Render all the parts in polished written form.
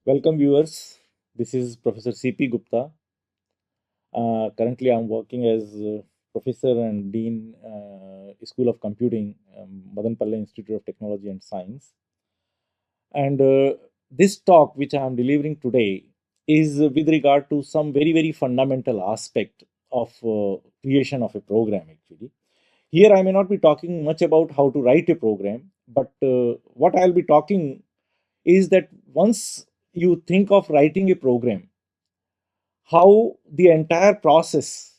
Welcome viewers. This is Professor C.P. Gupta. Currently, I'm working as Professor and Dean, School of Computing, Madanapalle Institute of Technology and Science. And this talk, which I'm delivering today, is with regard to some very fundamental aspect of creation of a program. Actually, here I may not be talking much about how to write a program, but what I'll be talking is that once you think of writing a program, how the entire process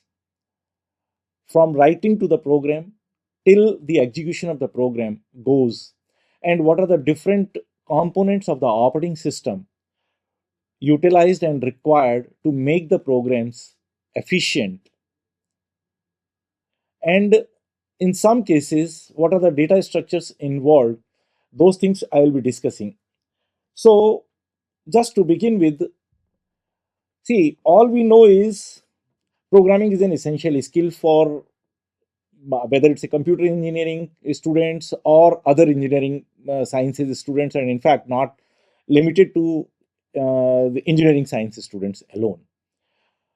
from writing to the program till the execution of the program goes, and what are the different components of the operating system utilized and required to make the programs efficient, and in some cases what are the data structures involved. Those things I will be discussing. So just to begin with, see, all we know is programming is an essential skill for whether it's a computer engineering students or other engineering sciences students, and in fact not limited to the engineering sciences students alone.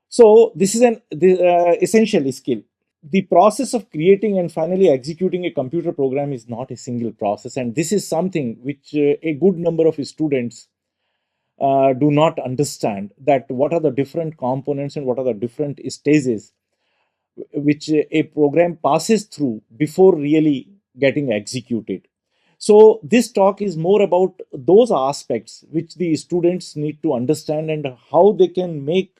So this is an essential skill. The process of creating and finally executing a computer program is not a single process, and this is something which a good number of students do not understand, that what are the different components and what are the different stages which a program passes through before really getting executed. So this talk is more about those aspects which the students need to understand and how they can make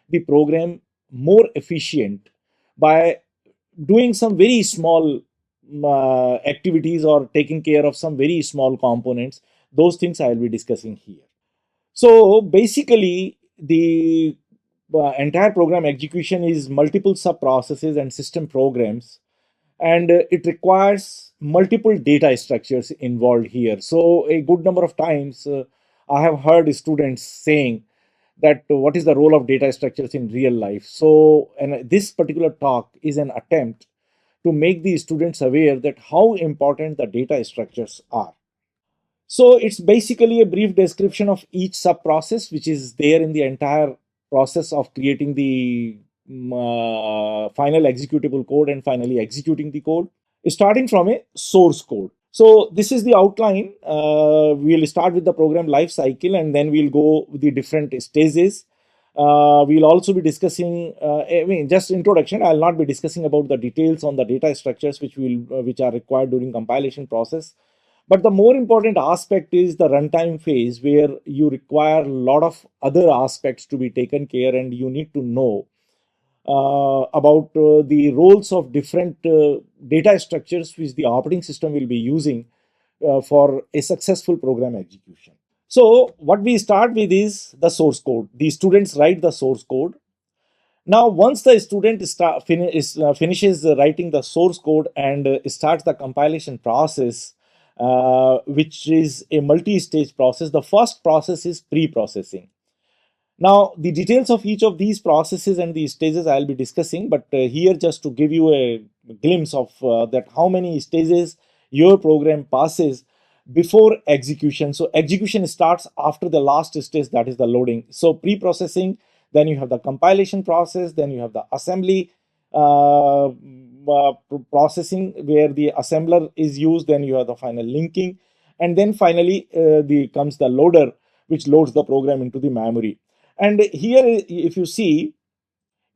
the program more efficient by doing some very small activities or taking care of some very small components. Those things I will be discussing here. So basically, the entire program execution is multiple sub processes and system programs, and it requires multiple data structures involved here. So a good number of times I have heard students saying that what is the role of data structures in real life. So, and this particular talk is an attempt to make the students aware that how important the data structures are. So it's basically a brief description of each sub process which is there in the entire process of creating the final executable code and finally executing the code, starting from a source code. So this is the outline. We'll start with the program life cycle and then we'll go with the different stages. We'll also be discussing, just introduction. I'll not be discussing about the details on the data structures which are required during compilation process. But the more important aspect is the runtime phase, where you require a lot of other aspects to be taken care, and you need to know about the roles of different data structures which the operating system will be using for a successful program execution. So what we start with is the source code. The students write the source code. Now, once the student finishes writing the source code and starts the compilation process, which is a multi-stage process, the first process is pre-processing. Now, the details of each of these processes and these stages I'll be discussing, but here just to give you a glimpse of that how many stages your program passes before execution. So execution starts after the last stage, that is the loading. So pre-processing, then you have the compilation process, then you have the assembly processing where the assembler is used, then you have the final linking, and then finally comes the loader which loads the program into the memory. And here if you see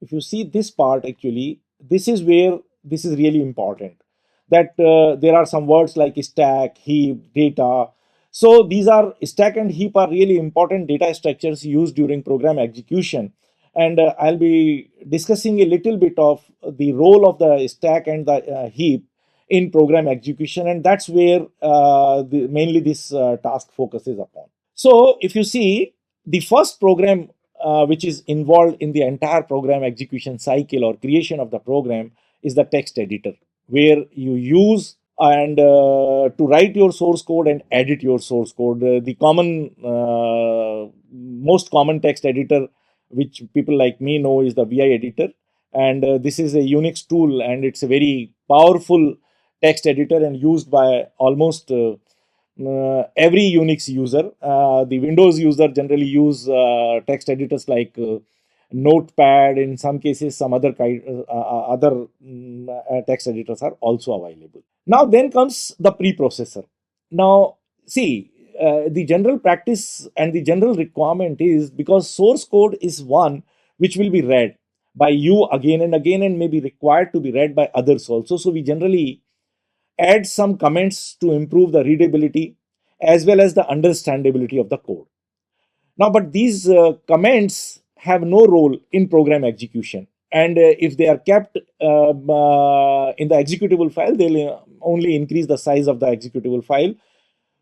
this part, actually this is where this is really important, that there are some words like stack, heap, data. So these are stack and heap are really important data structures used during program execution, and I'll be discussing a little bit of the role of the stack and the heap in program execution, and that's where mainly this task focuses upon. So if you see, the first program which is involved in the entire program execution cycle or creation of the program is the text editor, where you use and to write your source code and edit your source code. The most common text editor which people like me know is the VI editor, and this is a Unix tool and it's a very powerful text editor and used by almost every Unix user. The Windows user generally use text editors like Notepad. In some cases, some other text editors are also available. Now, then comes the preprocessor. Now, see, the general practice and the general requirement is, because source code is one which will be read by you again and again and may be required to be read by others also. So, we generally add some comments to improve the readability as well as the understandability of the code. Now, but these comments have no role in program execution. And if they are kept in the executable file, they'll only increase the size of the executable file.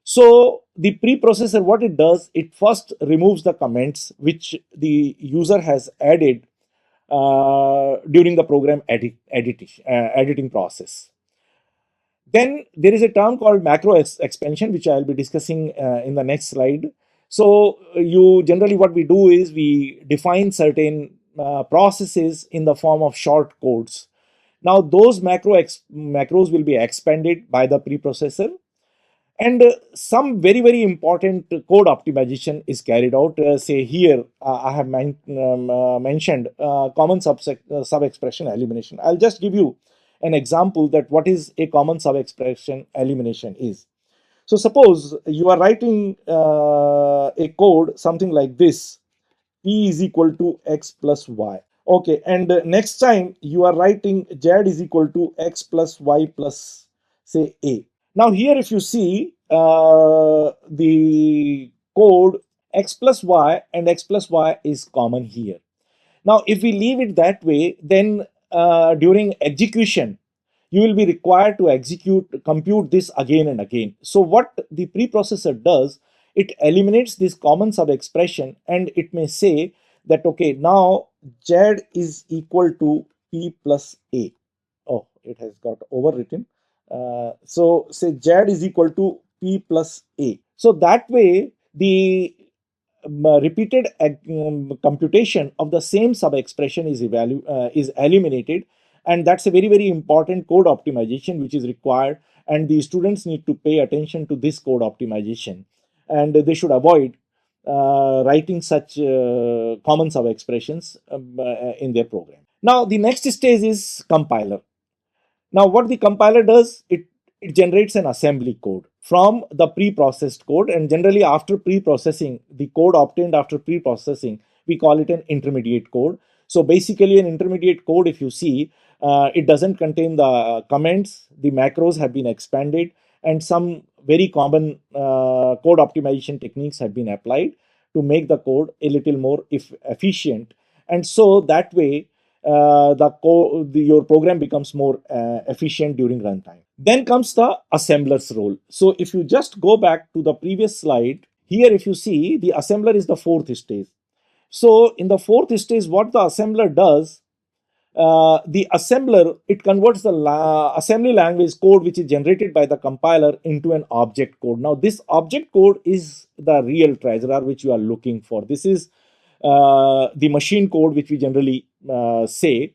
So the preprocessor, what it does, it first removes the comments which the user has added during the program editing process. Then there is a term called macro expansion, which I'll be discussing in the next slide. So you generally, what we do is we define certain processes in the form of short codes. Now those macros will be expanded by the preprocessor, and some very important code optimization is carried out. Say here, I have mentioned common sub-expression elimination. I'll just give you an example that what is a common sub-expression elimination is. So suppose you are writing a code something like this: p is equal to x plus y. Okay, and next time you are writing z is equal to x plus y plus, say, a. Now here, if you see the code, x plus y and x plus y is common here. Now, if we leave it that way, then during execution, you will be required to compute this again and again. So what the preprocessor does, it eliminates this common sub-expression, and it may say that, okay, now z is equal to p plus a. Oh, it has got overwritten. So say z is equal to p plus a. So that way, the repeated computation of the same sub-expression is eliminated, and that's a very important code optimization which is required, and the students need to pay attention to this code optimization, and they should avoid writing such common sub-expressions in their program. Now the next stage is compiler. Now what the compiler does, it generates an assembly code from the pre-processed code, and generally after pre-processing, the code obtained after pre-processing, we call it an intermediate code. So basically an intermediate code, if you see, it doesn't contain the comments, the macros have been expanded, and some very common code optimization techniques have been applied to make the code a little more efficient, and so that way your program becomes more efficient during runtime. Then comes the assembler's role. So if you just go back to the previous slide, here if you see, the assembler is the fourth stage. So in the fourth stage, what the assembler does, the assembler, it converts the assembly language code which is generated by the compiler into an object code. Now this object code is the real treasure which you are looking for. This is the machine code which we generally say,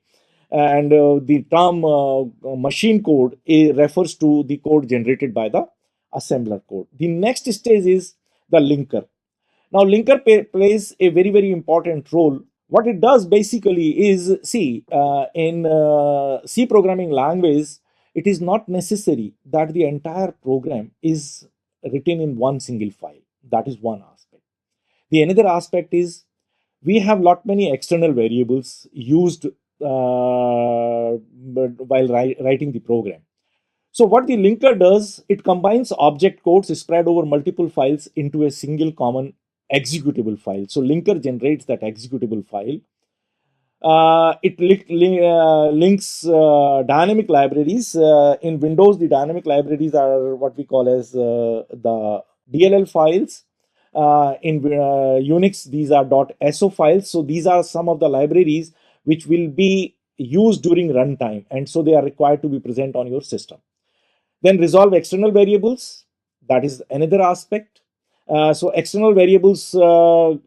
and the term machine code refers to the code generated by the assembler code. The next stage is the linker. Now linker plays a very important role. What it does basically is, see, in C programming language, it is not necessary that the entire program is written in one single file. That is one aspect. The another aspect is, we have lot many external variables used while writing the program. So what the linker does, it combines object codes spread over multiple files into a single common executable file. So linker generates that executable file. It links dynamic libraries. In Windows, the dynamic libraries are what we call as the DLL files. In Unix, these are .so files. So these are some of the libraries which will be used during runtime, and so they are required to be present on your system. Then resolve external variables. That is another aspect. So external variables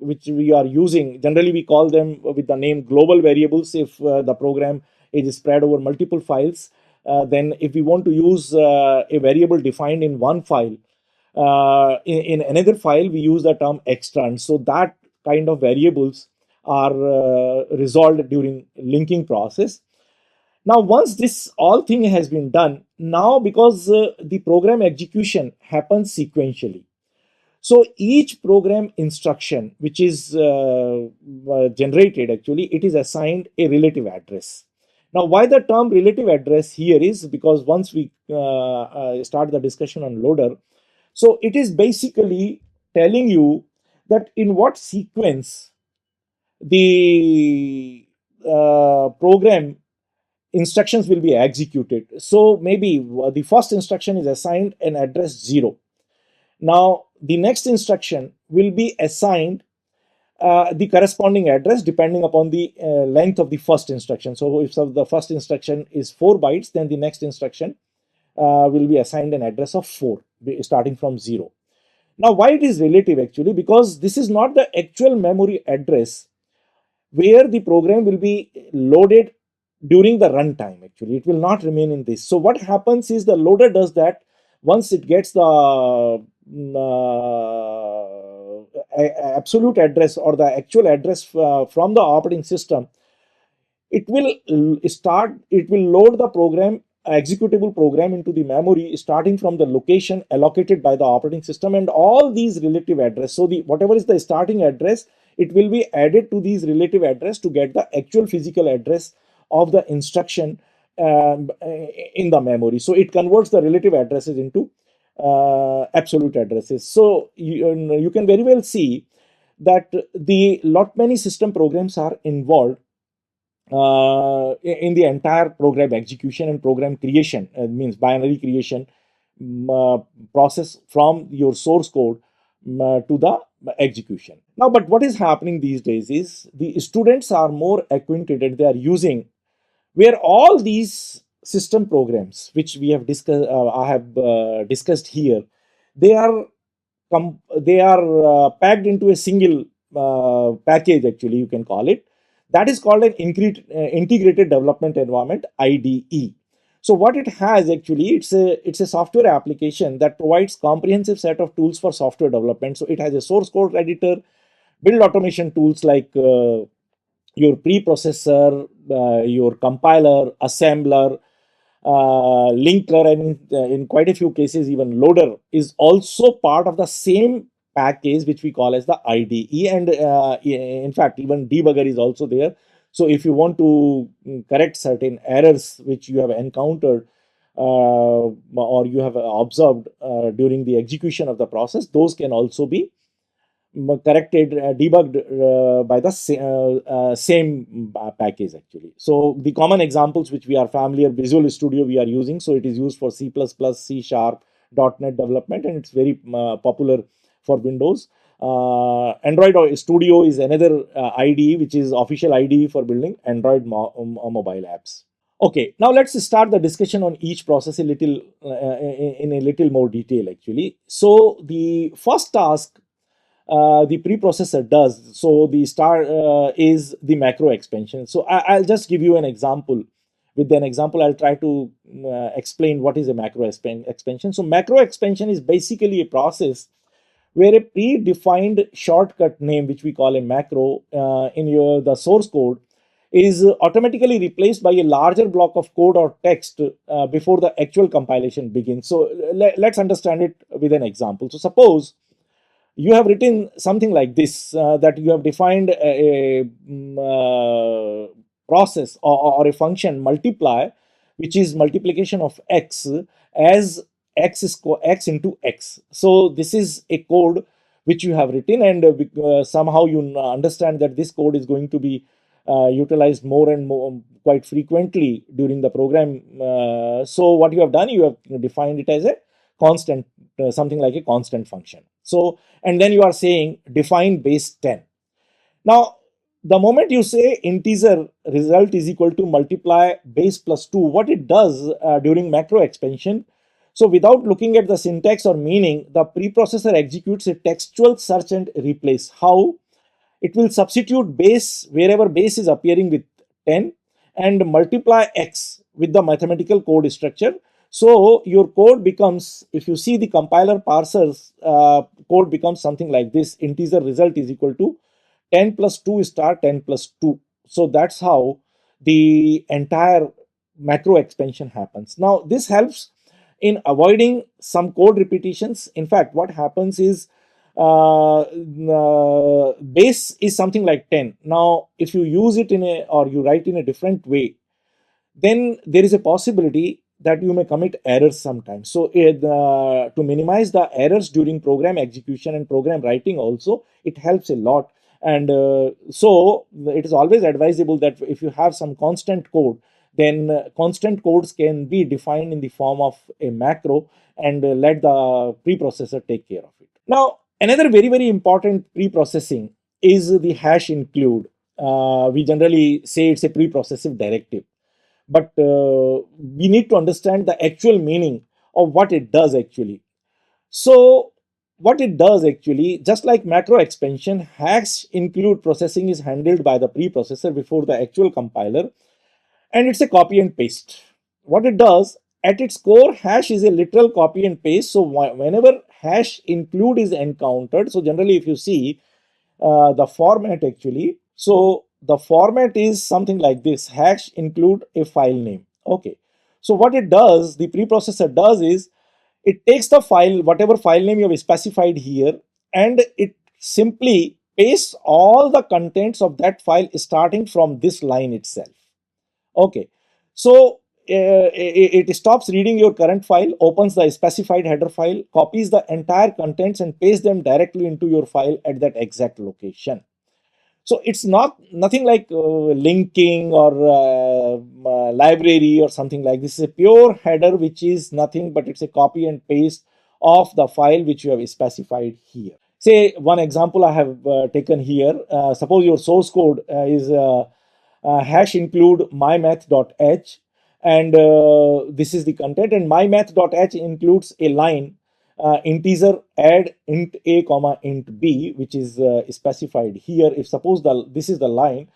which we are using, generally we call them with the name global variables if the program is spread over multiple files. Then if we want to use a variable defined in one file, in another file we use the term extern. So that kind of variables are resolved during linking process. Now once this all thing has been done, now because the program execution happens sequentially, so each program instruction which is generated, actually it is assigned a relative address. Now why the term relative address here is because once we start the discussion on loader, so it is basically telling you that in what sequence the program instructions will be executed. So maybe the first instruction is assigned an address 0. Now the next instruction will be assigned the corresponding address depending upon the length of the first instruction. So if the first instruction is 4 bytes, then the next instruction will be assigned an address of 4 starting from 0. Now why it is relative, actually because this is not the actual memory address where the program will be loaded during the runtime. Actually it will not remain in this. So what happens is the loader does that once it gets the absolute address or the actual address from the operating system, it will load the program, executable program, into the memory starting from the location allocated by the operating system, and all these relative address. So the whatever is the starting address, it will be added to these relative address to get the actual physical address of the instruction in the memory. So it converts the relative addresses into absolute addresses. So you can very well see that the lot many system programs are involved in the entire program execution and program creation, means binary creation process from your source code to the execution. Now, but what is happening these days is the students are more acquainted and they are using where all these system programs which we have discussed, I have discussed here, they are packed into a single package, actually you can call it. That is called an integrated development environment, IDE. So what it has, actually it's a software application that provides comprehensive set of tools for software development. So it has a source code editor, build automation tools like your preprocessor, your compiler, assembler, linker, and in quite a few cases even loader is also part of the same package which we call as the IDE. And in fact even debugger is also there. So if you want to correct certain errors which you have encountered or you have observed during the execution of the process, those can also be corrected, debugged by the same package, actually. So the common examples which we are familiar, Visual Studio we are using, so it is used for C++, C Sharp, .NET development, and it's very popular for Windows. Android Studio is another IDE which is official IDE for building Android mobile apps. Okay, now let's start the discussion on each process a little in a little more detail, actually. So the first task the preprocessor does. So the start is the macro expansion. So I'll just give you an example. With an example, I'll try to explain what is a macro expansion. So macro expansion is basically a process where a predefined shortcut name, which we call a macro in the source code, is automatically replaced by a larger block of code or text before the actual compilation begins. So let's understand it with an example. So suppose you have written something like this, that you have defined a process or a function multiply, which is multiplication of x, as x is x into x. So this is a code which you have written, and somehow you understand that this code is going to be utilized more and more quite frequently during the program. So what you have done, you have defined it as a constant, something like a constant function. So, and then you are saying define base 10. Now, the moment you say integer result is equal to multiply base plus 2, what it does during macro expansion, so without looking at the syntax or meaning, the preprocessor executes a textual search and replace. How? It will substitute base wherever base is appearing with 10 and multiply x with the mathematical code structure. So your code becomes, if you see the compiler parsers, code becomes something like this: integer result is equal to 10 plus 2 star 10 plus 2. So that's how the entire macro expansion happens. Now this helps in avoiding some code repetitions. In fact, what happens is, base is something like 10. Now if you use it in a, or you write in a different way, then there is a possibility that you may commit errors sometimes. So to minimize the errors during program execution and program writing also, it helps a lot. And so it is always advisable that if you have some constant code, then constant codes can be defined in the form of a macro, and let the preprocessor take care of it. Now another very very important preprocessing is the hash include. We generally say it's a preprocessive directive, but we need to understand the actual meaning of what it does actually. So what it does actually, just like macro expansion, hash include processing is handled by the preprocessor before the actual compiler, and it's a copy and paste. What it does, at its core, hash is a literal copy and paste. So whenever hash include is encountered, so generally if you see the format actually, so the format is something like this: hash include a file name. Okay, so what it does, the preprocessor does is, it takes the file, whatever file name you have specified here, and it simply pastes all the contents of that file starting from this line itself. Okay, so it stops reading your current file, opens the specified header file, copies the entire contents, and pastes them directly into your file at that exact location. So it's not nothing like linking or library or something like this. It's a pure header, which is nothing but it's a copy and paste of the file which you have specified here. Say one example I have taken here. Suppose your source code is hash include mymath.h, and this is the content, and mymath.h includes a line, integer add int a comma int b, which is specified here. If suppose this is the line,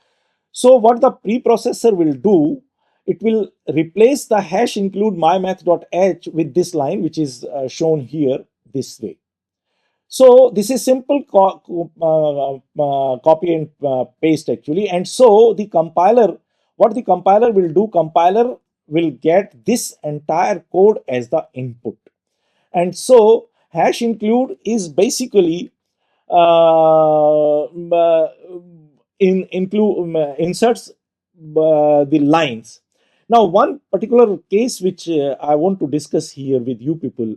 so what the preprocessor will do, it will replace the hash include mymath.h with this line, which is shown here this way. So this is simple copy and paste actually. And so the compiler, what the compiler will do, compiler will get this entire code as the input. And so hash include is basically inserts the lines. Now one particular case which I want to discuss here with you people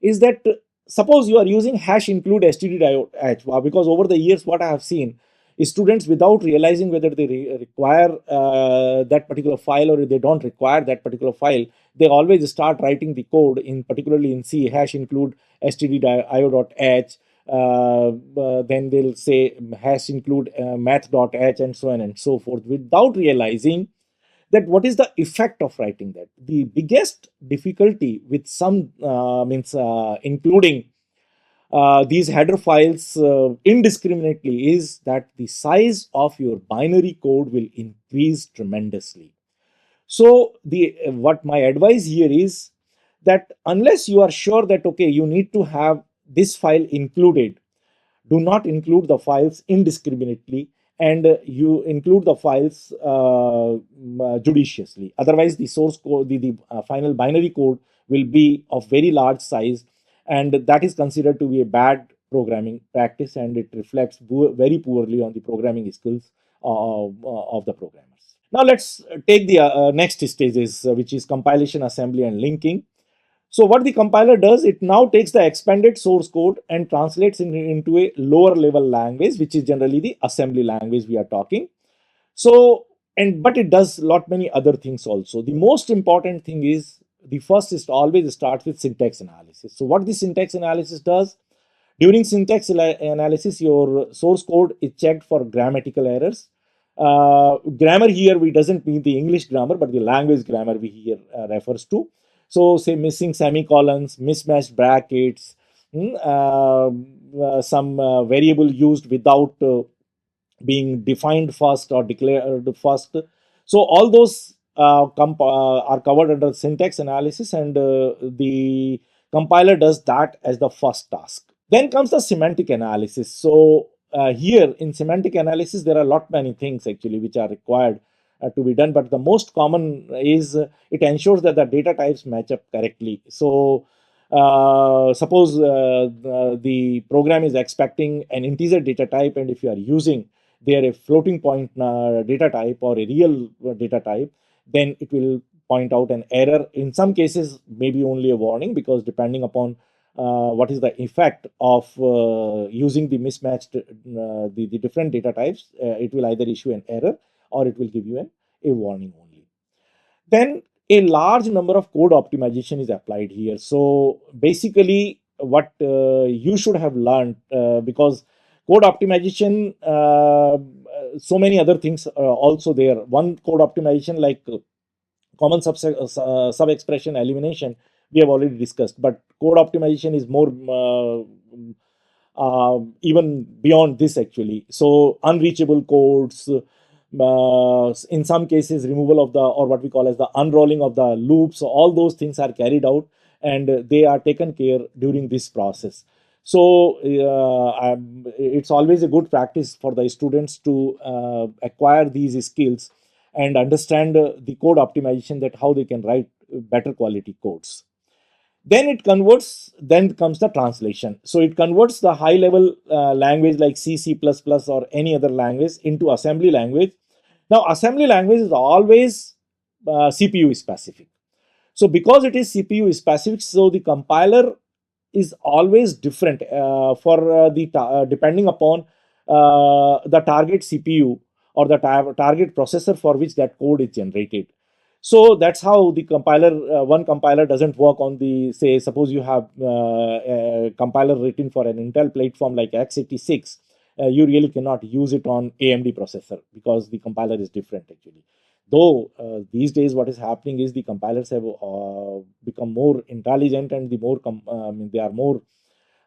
is that, suppose you are using hash include std.h, because over the years what I have seen is students, without realizing whether they require that particular file or they don't require that particular file, they always start writing the code in, particularly in C, hash include stdio.h, then they'll say hash include math.h, and so on and so forth, without realizing that what is the effect of writing that. The biggest difficulty with some means including these header files indiscriminately is that the size of your binary code will increase tremendously. So the what my advice here is that unless you are sure that okay, you need to have this file included, do not include the files indiscriminately, and you include the files judiciously. Otherwise the source code, the final binary code will be of very large size, and that is considered to be a bad programming practice, and it reflects very poorly on the programming skills of the programmers. Now let's take the next stages, which is compilation, assembly, and linking. So what the compiler does, it now takes the expanded source code and translates it into a lower level language, which is generally the assembly language we are talking. So, but it does lot many other things also. The most important thing is, the first is to always start with syntax analysis. So what the syntax analysis does, during syntax analysis, your source code is checked for grammatical errors. Grammar here, we doesn't mean the English grammar, but the language grammar we here refers to. So say missing semicolons, mismatched brackets, some variable used without being defined first or declared first. So all those are covered under syntax analysis, and the compiler does that as the first task. Then comes the semantic analysis. So here in semantic analysis, there are a lot many things actually which are required to be done, but the most common is it ensures that the data types match up correctly. So suppose the program is expecting an integer data type, and if you are using there a floating point data type or a real data type, then it will point out an error. In some cases, maybe only a warning, because depending upon what is the effect of using the mismatched the different data types, it will either issue an error or it will give you a warning only. Then a large number of code optimization is applied here. So basically what you should have learned, because code optimization, so many other things also there. One code optimization like common sub expression elimination we have already discussed, but code optimization is more even beyond this actually. So unreachable codes, in some cases removal of the, or what we call as the unrolling of the loops, so all those things are carried out, and they are taken care during this process. So it's always a good practice for the students to acquire these skills and understand the code optimization, that how they can write better quality codes. Then it converts, then comes the translation. So it converts the high level language like C, C++ or any other language into assembly language. Now assembly language is always CPU specific. So because it is CPU specific, so the compiler is always different for depending upon the target CPU or the target processor for which that code is generated. So that's how the compiler, one compiler doesn't work on the, say, suppose you have a compiler written for an Intel platform like x86, you really cannot use it on AMD processor because the compiler is different actually. Though these days what is happening is the compilers have become more intelligent, and the more they are more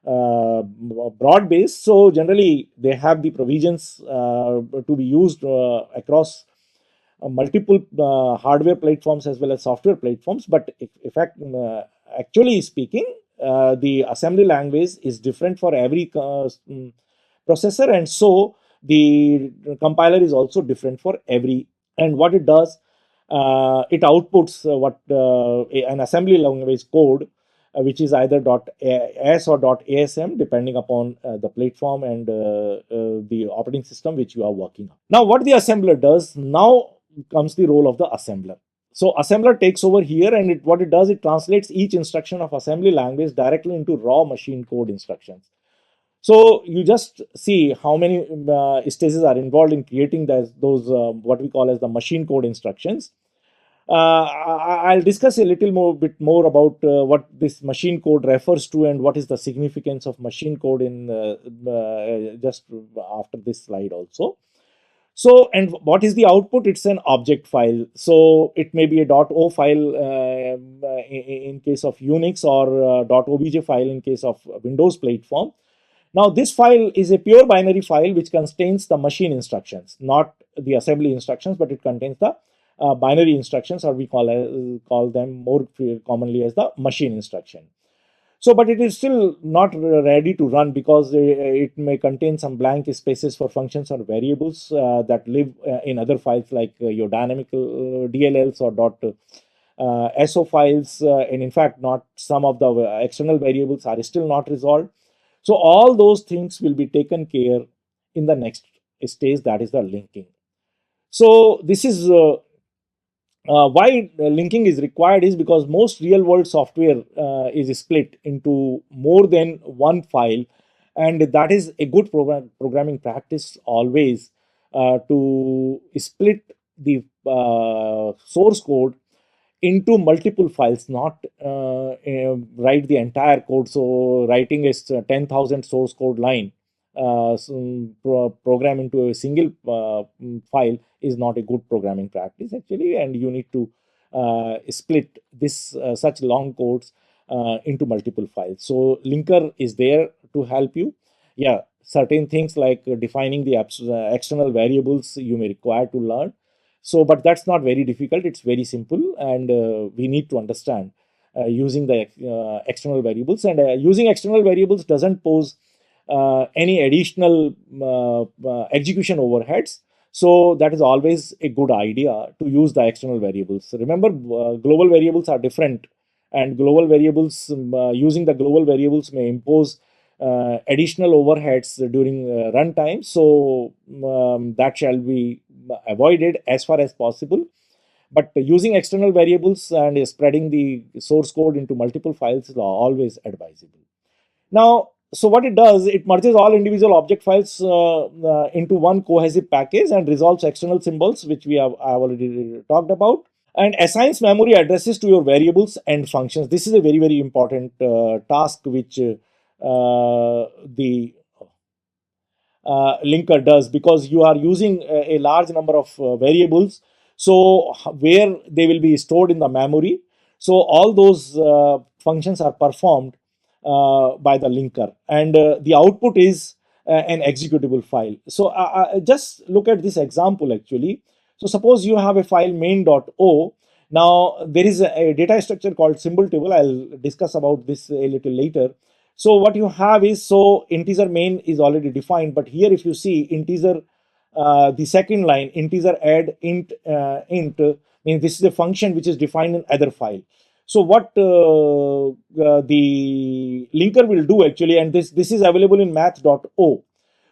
broad based. So generally they have the provisions to be used across multiple hardware platforms as well as software platforms. But in fact, actually speaking, the assembly language is different for every processor, and so the compiler is also different for every. And what it does, it outputs an assembly language code, which is either .s or .asm, depending upon the platform and the operating system which you are working on. Now, what the assembler does, now comes the role of the assembler. So assembler takes over here, and what it does, it translates each instruction of assembly language directly into raw machine code instructions. So you just see how many stages are involved in creating those what we call as the machine code instructions. I'll discuss a little bit more about what this machine code refers to and what is the significance of machine code in just after this slide also. So, and what is the output? It's an object file. So it may be a .o file in case of Unix, or .obj file in case of Windows platform. Now, this file is a pure binary file which contains the machine instructions, not the assembly instructions, but it contains the binary instructions, or we call them more commonly as the machine instruction. So, but it is still not ready to run because it may contain some blank spaces for functions or variables that live in other files like your dynamical DLLs or .so files, and in fact, not some of the external variables are still not resolved. So all those things will be taken care in the next stage, that is the linking. So this is why linking is required, is because most real world software is split into more than one file, and that is a good programming practice always to split the source code into multiple files, not write the entire code. So writing a 10,000 source code line program into a single file is not a good programming practice actually, and you need to split this such long codes into multiple files. So linker is there to help you. Certain things like defining the external variables you may require to learn. So, but that's not very difficult. It's very simple, and we need to understand using the external variables. And using external variables doesn't pose any additional execution overheads. So that is always a good idea to use the external variables. So remember, global variables are different, and global variables, using the global variables may impose additional overheads during runtime. So that shall be avoided as far as possible. But using external variables and spreading the source code into multiple files is always advisable. Now, so what it does, it merges all individual object files into one cohesive package and resolves external symbols, which I have already talked about, and assigns memory addresses to your variables and functions. This is a very, very important task which the linker does, because you are using a large number of variables, so where they will be stored in the memory. So all those functions are performed by the linker, and the output is an executable file. So just look at this example actually. So suppose you have a file main.o. Now there is a data structure called symbol table. I'll discuss about this a little later. So what you have is, so integer main is already defined, but here if you see integer, the second line, integer add int, means this is a function which is defined in other file. So what the linker will do actually, and this is available in math.o.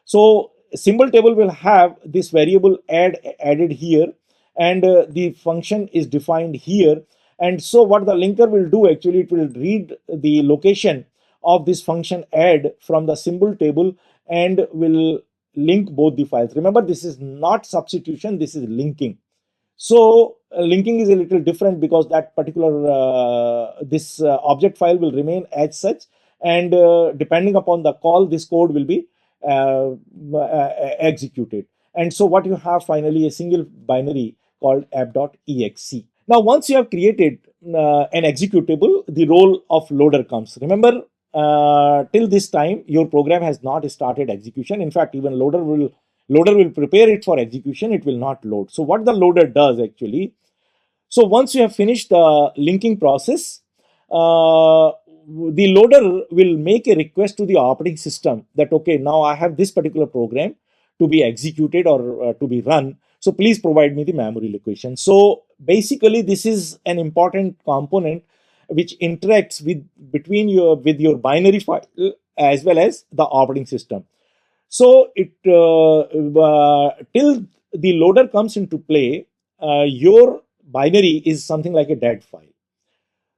So symbol table will have this variable added here, and the function is defined here. And so what the linker will do actually, it will read the location of this function add from the symbol table and will link both the files. Remember, this is not substitution, this is linking. So linking is a little different, because that particular this object file will remain as such, and depending upon the call, this code will be executed. And so what you have finally, a single binary called app.exe. Now once you have created an executable, the role of loader comes. Remember, till this time your program has not started execution. In fact, even loader will prepare it for execution, it will not load. So what the loader does actually, so once you have finished the linking process, the loader will make a request to the operating system that, okay, now I have this particular program to be executed or to be run, so please provide me the memory location. So basically this is an important component which interacts with your binary file as well as the operating system. So it till the loader comes into play, your binary is something like a dead file.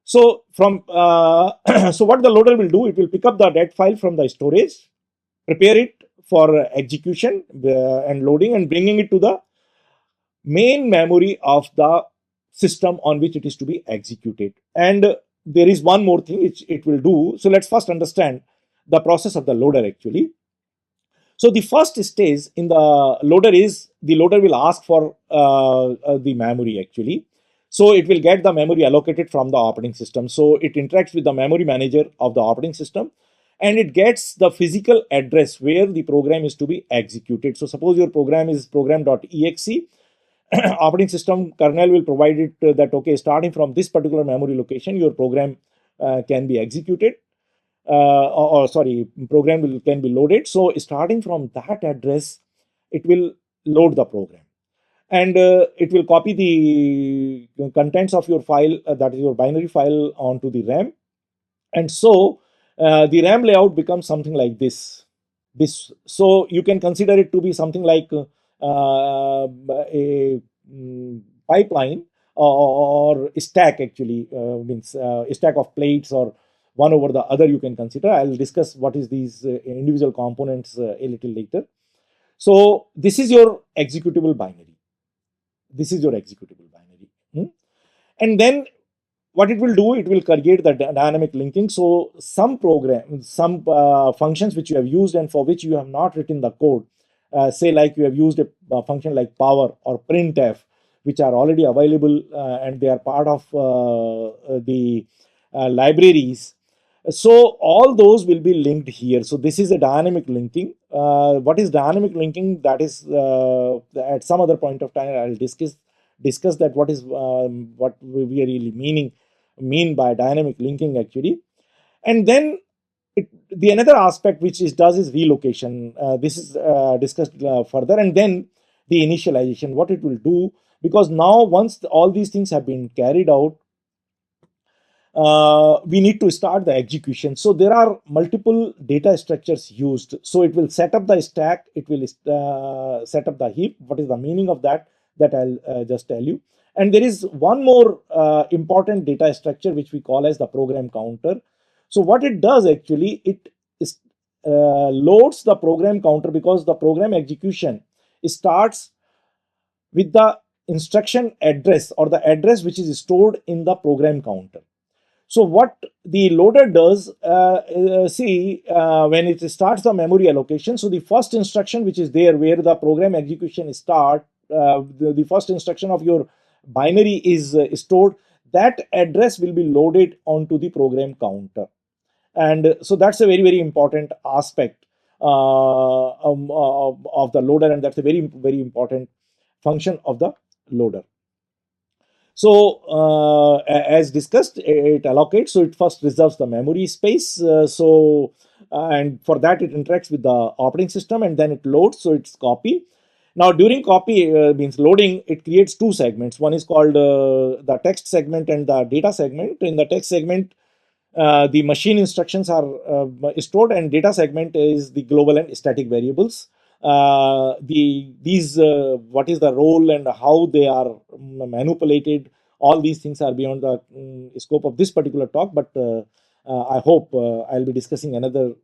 So from so what the loader will do, it will pick up the dead file from the storage, prepare it for execution and loading, and bringing it to the main memory of the system on which it is to be executed. And there is one more thing which it will do. So let's first understand the process of the loader actually. So the first stage in the loader is, the loader will ask for the memory actually. So it will get the memory allocated from the operating system. So it interacts with the memory manager of the operating system, and it gets the physical address where the program is to be executed. So suppose your program is program.exe, operating system kernel will provide it that, okay, starting from this particular memory location, your program can be executed. Program can be loaded. So starting from that address, it will load the program, and it will copy the contents of your file, that is your binary file, onto the RAM. And so the RAM layout becomes something like this. So you can consider it to be something like a pipeline or stack actually, means a stack of plates, or one over the other you can consider. I'll discuss what is these individual components a little later. So this is your executable binary. This is your executable binary. And then what it will do, it will create the dynamic linking. So some functions which you have used and for which you have not written the code, say like you have used a function like power or printf, which are already available and they are part of the libraries. So all those will be linked here. So this is a dynamic linking. What is dynamic linking? That is at some other point of time I'll discuss that what we are really mean by dynamic linking actually. And then the another aspect which it does is relocation. This is discussed further, and then the initialization, what it will do, because now once all these things have been carried out, we need to start the execution. So there are multiple data structures used. So it will set up the stack, it will set up the heap. What is the meaning of that? That I'll just tell you. And there is one more important data structure which we call as the program counter. So what it does actually, it is, loads the program counter, because the program execution starts with the instruction address or the address which is stored in the program counter. So what the loader does, when it starts the memory allocation, so the first instruction which is there where the program execution start, the first instruction of your binary is stored, that address will be loaded onto the program counter. And so that's a very, very important aspect of the loader, and that's a very, very important function of the loader. So as discussed, it allocates. So it first reserves the memory space. And for that it interacts with the operating system, and then it loads. So it's copy. Now during copy means loading, it creates two segments. One is called the text segment and the data segment. In the text segment, the machine instructions are stored, and data segment is the global and static variables. What is the role and how they are manipulated, all these things are beyond the scope of this particular talk, but I hope I'll be discussing another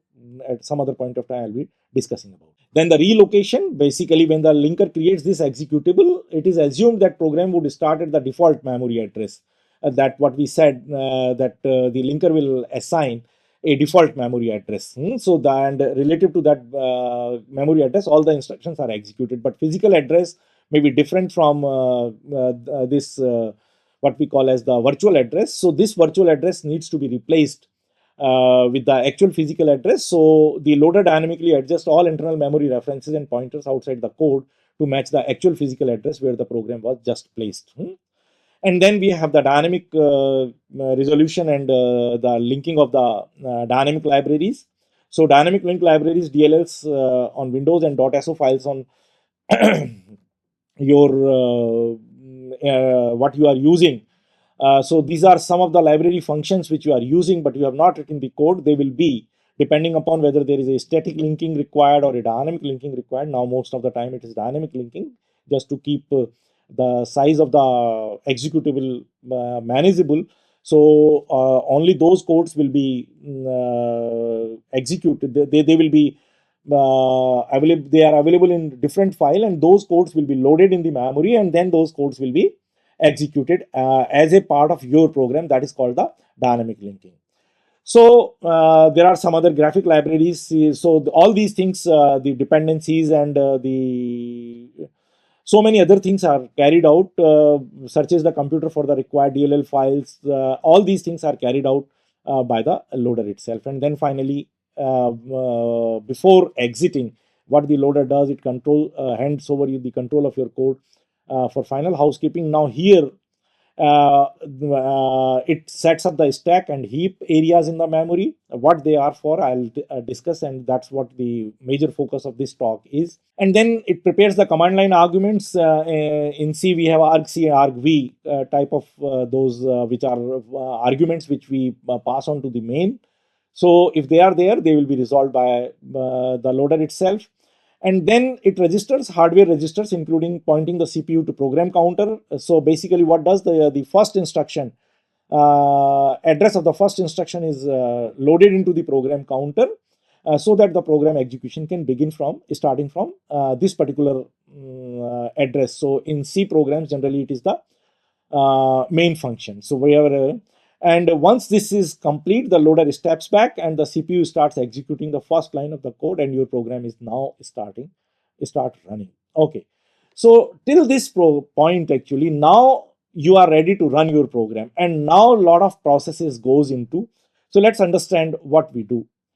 at some other point of time. I'll be discussing about. Then the relocation, basically when the linker creates this executable, it is assumed that program would start at the default memory address. That what we said, that the linker will assign a default memory address. So and relative to that memory address, all the instructions are executed. But physical address may be different from this what we call as the virtual address. So this virtual address needs to be replaced with the actual physical address. So the loader dynamically adjusts all internal memory references and pointers outside the code to match the actual physical address where the program was just placed. And then we have the dynamic resolution and the linking of the dynamic libraries. So dynamic link libraries, DLLs on Windows, and .so files on your what you are using. So these are some of the library functions which you are using, but you have not written the code. They will be depending upon whether there is a static linking required or a dynamic linking required. Now most of the time it is dynamic linking, just to keep the size of the executable manageable. So only those codes will be executed. They will be available. They are available in different file, and those codes will be loaded in the memory, and then those codes will be executed as a part of your program. That is called the dynamic linking. So there are some other graphic libraries. So all these things, the dependencies and so many other things are carried out. Searches the computer for the required DLL files. All these things are carried out by the loader itself. And then finally, before exiting, what the loader does, it hands over you the control of your code for final housekeeping. Now here, it sets up the stack and heap areas in the memory. What they are for, I'll discuss, and that's what the major focus of this talk is. And then it prepares the command line arguments. In C, we have argc, argv type of those which are arguments which we pass on to the main. So if they are there, they will be resolved by the loader itself. And then it registers hardware registers, including pointing the CPU to program counter. So basically what does the first instruction, address of the first instruction is loaded into the program counter, so that the program execution can begin from starting from this particular address. So in C programs, generally it is the main function. So we have and once this is complete, the loader steps back and the CPU starts executing the first line of the code, and your program is now start running. Okay. So till this point, actually, now you are ready to run your program, and now a lot of processes goes into. So let's understand what we do.